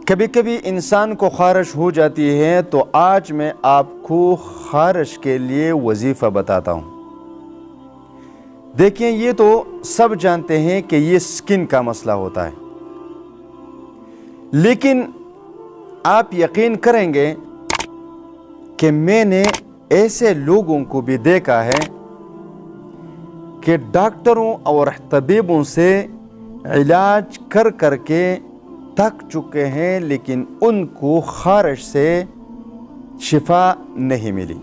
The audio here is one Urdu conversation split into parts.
کبھی کبھی انسان کو خارش ہو جاتی ہے، تو آج میں آپ کو خارش کے لیے وظیفہ بتاتا ہوں۔ دیکھیں، یہ تو سب جانتے ہیں کہ یہ سکن کا مسئلہ ہوتا ہے، لیکن آپ یقین کریں گے کہ میں نے ایسے لوگوں کو بھی دیکھا ہے کہ ڈاکٹروں اور طبیبوں سے علاج کر کر کے تھک چکے ہیں، لیکن ان کو خارش سے شفا نہیں ملی۔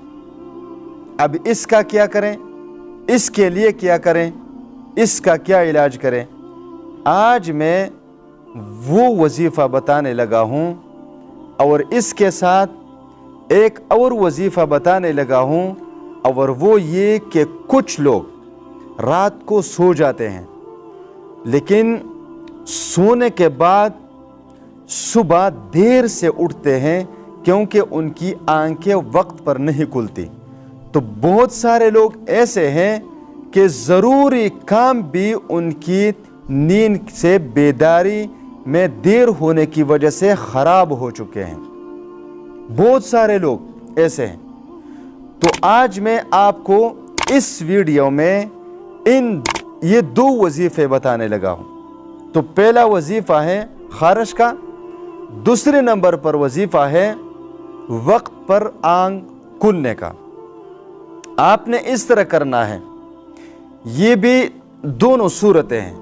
اب اس کا کیا کریں؟ اس کے لیے کیا کریں؟ اس کا کیا علاج کریں؟ آج میں وہ وظیفہ بتانے لگا ہوں، اور اس کے ساتھ ایک اور وظیفہ بتانے لگا ہوں، اور وہ یہ کہ کچھ لوگ رات کو سو جاتے ہیں، لیکن سونے کے بعد صبح دیر سے اٹھتے ہیں کیونکہ ان کی آنکھیں وقت پر نہیں کھلتی۔ تو بہت سارے لوگ ایسے ہیں کہ ضروری کام بھی ان کی نیند سے بیداری میں دیر ہونے کی وجہ سے خراب ہو چکے ہیں۔ بہت سارے لوگ ایسے ہیں۔ تو آج میں آپ کو اس ویڈیو میں یہ دو وظیفے بتانے لگا ہوں۔ تو پہلا وظیفہ ہے خارش کا، دوسرے نمبر پر وظیفہ ہے وقت پر آنکھ کھلنے کا۔ آپ نے اس طرح کرنا ہے، یہ بھی دونوں صورتیں ہیں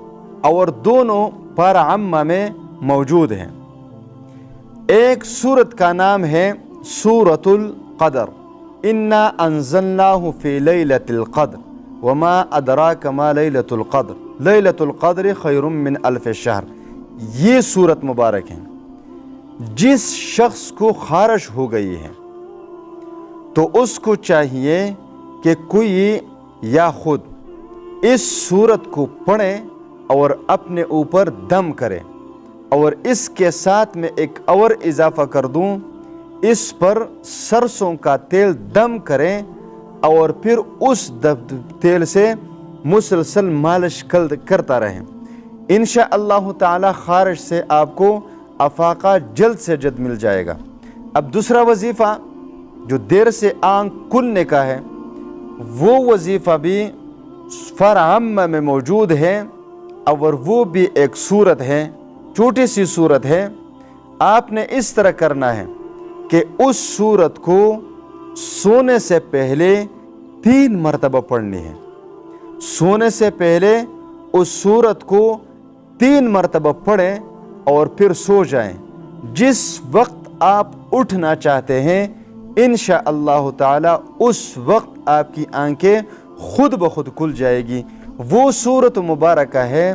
اور دونوں پارہ عامہ میں موجود ہیں۔ ایک صورت کا نام ہے سورۃ القدر، انا انزلناہ فی لیلۃ القدر وما ادراک ما لیلۃ القدر لیلۃ القدر خیر من الف شہر۔ یہ صورت مبارک ہے۔ جس شخص کو خارش ہو گئی ہے تو اس کو چاہیے کہ کوئی یا خود اس صورت کو پڑھے اور اپنے اوپر دم کرے، اور اس کے ساتھ میں ایک اور اضافہ کر دوں، اس پر سرسوں کا تیل دم کریں اور پھر اس تیل سے مسلسل مالش کرتا رہیں۔ انشاءاللہ تعالی خارش سے آپ کو افاقہ جلد سے جلد مل جائے گا۔ اب دوسرا وظیفہ جو دیر سے آنکھ کھلنے کا ہے، وہ وظیفہ بھی پارہ عامہ میں موجود ہے، اور وہ بھی ایک صورت ہے، چھوٹی سی صورت ہے۔ آپ نے اس طرح کرنا ہے کہ اس صورت کو سونے سے پہلے 3 مرتبہ پڑھنی ہے۔ سونے سے پہلے اس صورت کو 3 مرتبہ پڑھیں اور پھر سو جائیں۔ جس وقت آپ اٹھنا چاہتے ہیں انشاءاللہ تعالی اس وقت آپ کی آنکھیں خود بخود کھل جائے گی۔ وہ سورۃ مبارکہ ہے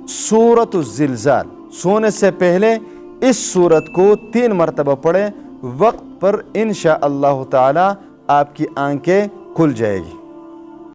سورۃ الزلزال۔ سونے سے پہلے اس سورت کو 3 مرتبہ پڑھیں، وقت پر انشاءاللہ تعالی آپ کی آنکھیں کھل جائے گی۔